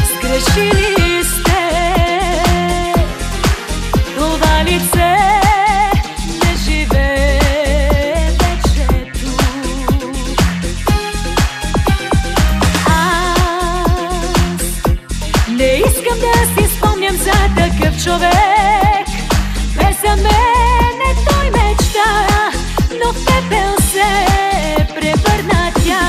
Сгрешили сте, това лице не живее вече тук. Аз не искам да си спомням за такъв човек. Без за мене той мечта, но в пепел се превърна тя.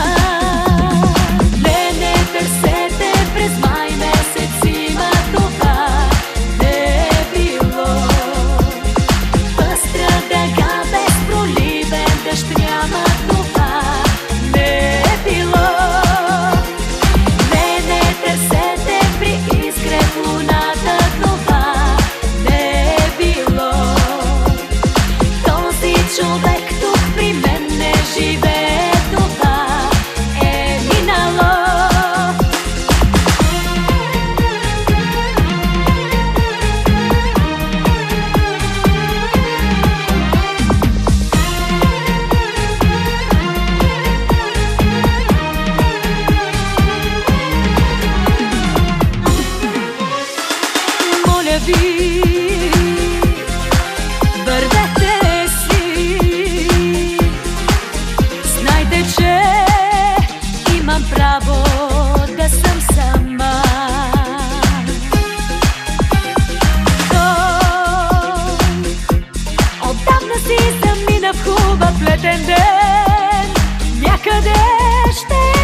Човек тук при мен не живее, това е минало. Моля ви, вървете си, знайте, че имам право да съм сама. Той отдавна си замина в хубав летен ден, някъде ще